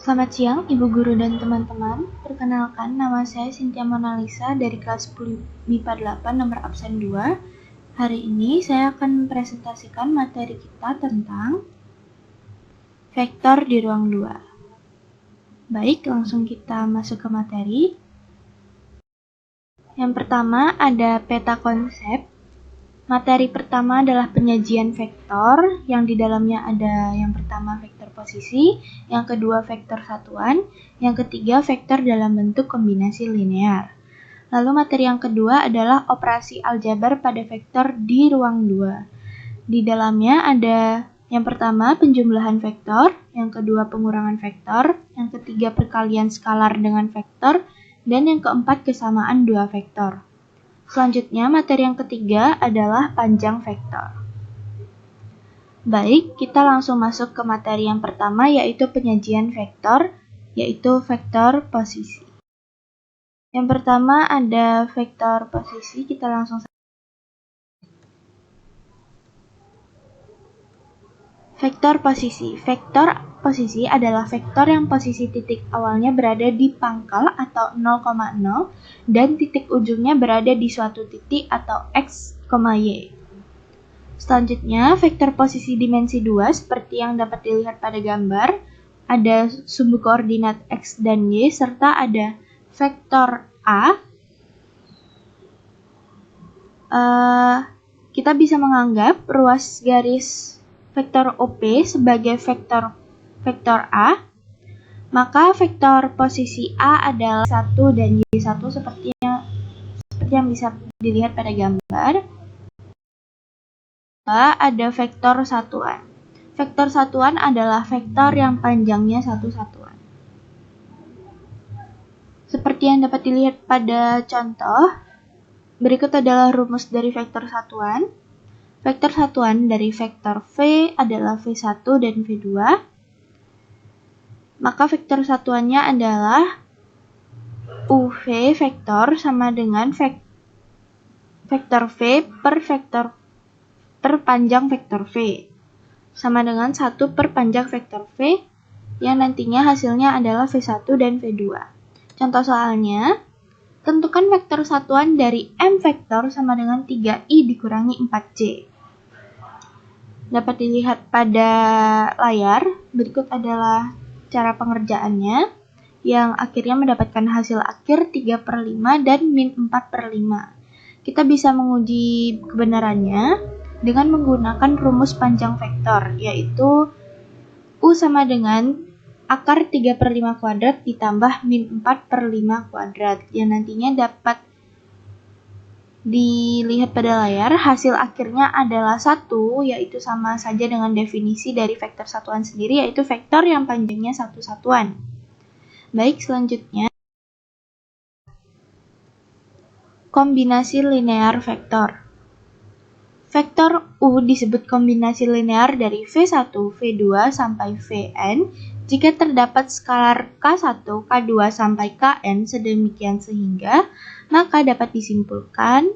Selamat siang, Ibu Guru dan teman-teman. Perkenalkan, nama saya Cynthia Monalisa dari kelas 10 MIPA 8 nomor absen 2. Hari ini saya akan mempresentasikan materi kita tentang vektor di ruang 2. Baik, langsung kita masuk ke materi. Yang pertama ada peta konsep. Materi pertama adalah penyajian vektor, yang di dalamnya ada yang pertama vektor posisi, yang kedua vektor satuan, yang ketiga vektor dalam bentuk kombinasi linear. Lalu materi yang kedua adalah operasi aljabar pada vektor di ruang 2. Di dalamnya ada yang pertama penjumlahan vektor, yang kedua pengurangan vektor, yang ketiga perkalian skalar dengan vektor, dan yang keempat kesamaan dua vektor. Selanjutnya, materi yang ketiga adalah panjang vektor. Baik, kita langsung masuk ke materi yang pertama, yaitu penyajian vektor, yaitu vektor posisi. Yang pertama ada vektor posisi, kita langsung vektor posisi. Vektor posisi adalah vektor yang posisi titik awalnya berada di pangkal atau 0,0 dan titik ujungnya berada di suatu titik atau x, y. Selanjutnya, vektor posisi dimensi 2 seperti yang dapat dilihat pada gambar, ada sumbu koordinat x dan y serta ada vektor a. Kita bisa menganggap ruas garis vektor OP sebagai vektor A, maka vektor posisi A adalah 1 dan Y1 seperti yang bisa dilihat pada gambar. Ada vektor satuan. Vektor satuan adalah vektor yang panjangnya satu satuan. Seperti yang dapat dilihat pada contoh, berikut adalah rumus dari vektor satuan. Vektor satuan dari vektor V adalah V1 dan V2. Maka vektor satuannya adalah UV vektor sama dengan vektor V per panjang vektor V. Sama dengan 1 per panjang vektor V yang nantinya hasilnya adalah V1 dan V2. Contoh soalnya, tentukan vektor satuan dari M vektor sama dengan 3i dikurangi 4j. Dapat dilihat pada layar, berikut adalah cara pengerjaannya, yang akhirnya mendapatkan hasil akhir 3/5 dan min 4/5. Kita bisa menguji kebenarannya dengan menggunakan rumus panjang vektor, yaitu U sama dengan akar 3/5 kuadrat ditambah min 4/5 kuadrat, yang nantinya dapat dilihat pada layar, hasil akhirnya adalah 1, yaitu sama saja dengan definisi dari vektor satuan sendiri, yaitu vektor yang panjangnya satu satuan. Baik, selanjutnya kombinasi linear vektor. Vektor U disebut kombinasi linear dari V1, V2 sampai Vn jika terdapat skalar K1, K2 sampai Kn sedemikian sehingga, maka dapat disimpulkan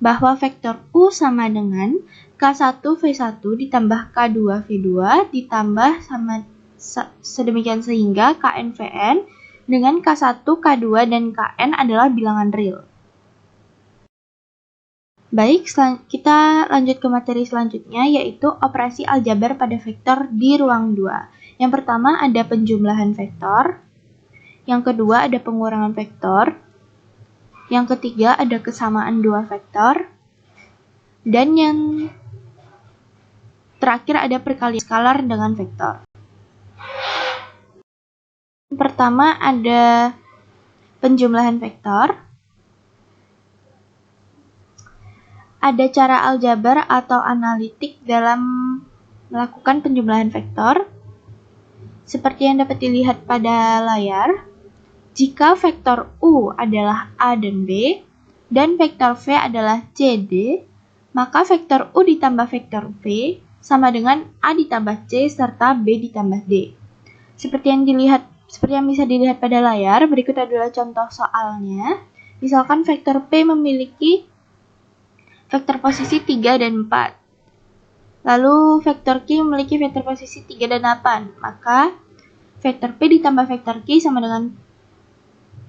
bahwa vektor U sama dengan K1 V1 ditambah K2 V2 ditambah sama sedemikian sehingga Kn Vn dengan K1, K2, dan Kn adalah bilangan real. Baik, kita lanjut ke materi selanjutnya, yaitu operasi aljabar pada vektor di ruang 2. Yang pertama ada penjumlahan vektor, yang kedua ada pengurangan vektor, yang ketiga ada kesamaan dua vektor, dan yang terakhir ada perkalian skalar dengan vektor. Yang pertama ada penjumlahan vektor. Ada cara aljabar atau analitik dalam melakukan penjumlahan vektor. Seperti yang dapat dilihat pada layar, jika vektor U adalah A dan B, dan vektor V adalah C, D, maka vektor U ditambah vektor V sama dengan A ditambah C serta B ditambah D. Seperti yang bisa dilihat pada layar, berikut adalah contoh soalnya. Misalkan vektor P memiliki vektor posisi 3 dan 4. Lalu vektor Q memiliki vektor posisi 3 dan 8. Maka vektor P ditambah vektor Q sama dengan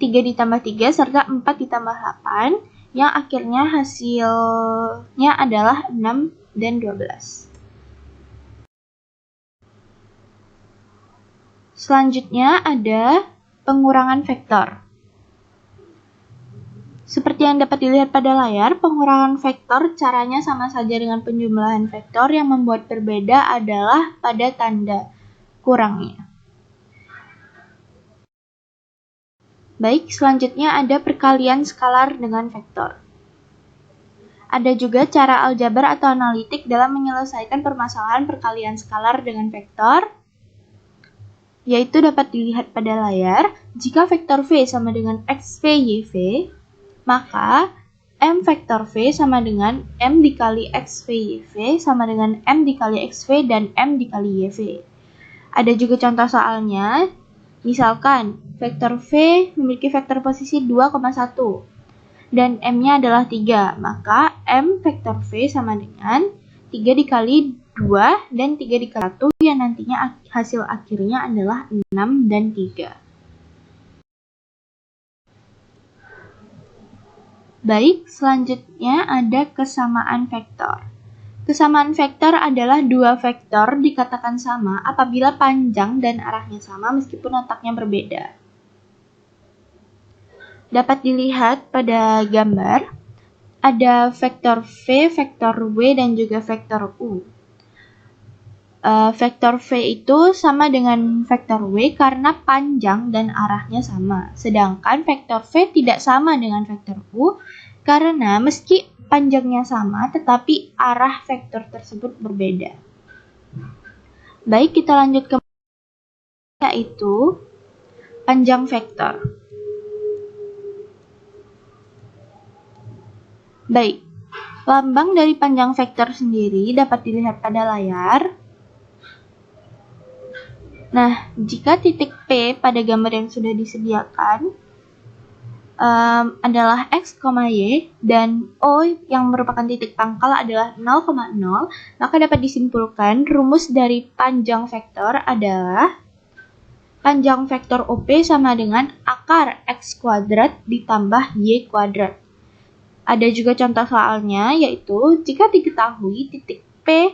3 ditambah 3 serta 4 ditambah 8 yang akhirnya hasilnya adalah 6 dan 12. Selanjutnya ada pengurangan vektor. Seperti yang dapat dilihat pada layar, pengurangan vektor caranya sama saja dengan penjumlahan vektor, yang membuat berbeda adalah pada tanda kurangnya. Baik, selanjutnya ada perkalian skalar dengan vektor. Ada juga cara aljabar atau analitik dalam menyelesaikan permasalahan perkalian skalar dengan vektor, yaitu dapat dilihat pada layar. Jika vektor V sama dengan XV YV, maka M vektor V sama dengan M dikali XV YV sama dengan M dikali XV dan M dikali YV. Ada juga contoh soalnya, misalkan vektor V memiliki vektor posisi 2,1 dan M-nya adalah 3, maka M vektor V sama dengan 3 dikali 2 dan 3 dikali 1 yang nantinya hasil akhirnya adalah 6 dan 3. Baik, selanjutnya ada kesamaan vektor. Kesamaan vektor adalah dua vektor dikatakan sama apabila panjang dan arahnya sama meskipun letaknya berbeda. Dapat dilihat pada gambar, ada vektor V, vektor W, dan juga vektor U. Vektor V itu sama dengan vektor W karena panjang dan arahnya sama. Sedangkan vektor V tidak sama dengan vektor U karena meski panjangnya sama tetapi arah vektor tersebut berbeda. Baik, kita lanjut ke yaitu panjang vektor. Baik, lambang dari panjang vektor sendiri dapat dilihat pada layar. Nah, jika titik P pada gambar yang sudah disediakan adalah X, Y, dan O yang merupakan titik pangkal adalah 0,0, maka dapat disimpulkan rumus dari panjang vektor adalah panjang vektor OP sama dengan akar X kuadrat ditambah Y kuadrat. Ada juga contoh soalnya, yaitu jika diketahui titik P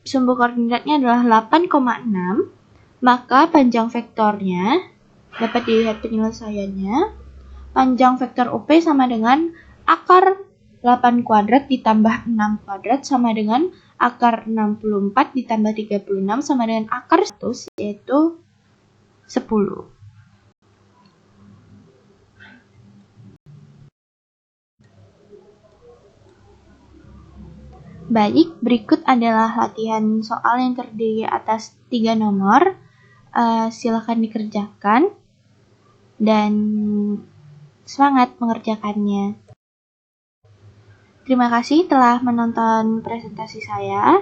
sumbu koordinatnya adalah 8,6, maka panjang vektornya dapat dilihat penyelesaiannya. Panjang vektor OP sama dengan akar 8 kuadrat ditambah 6 kuadrat sama dengan akar 64 ditambah 36 sama dengan akar 100, yaitu 10. Baik, berikut adalah latihan soal yang terdiri atas 3 nomor. Silakan dikerjakan dan semangat mengerjakannya. Terima kasih telah menonton presentasi saya.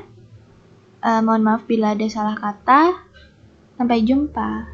Mohon maaf bila ada salah kata. Sampai jumpa.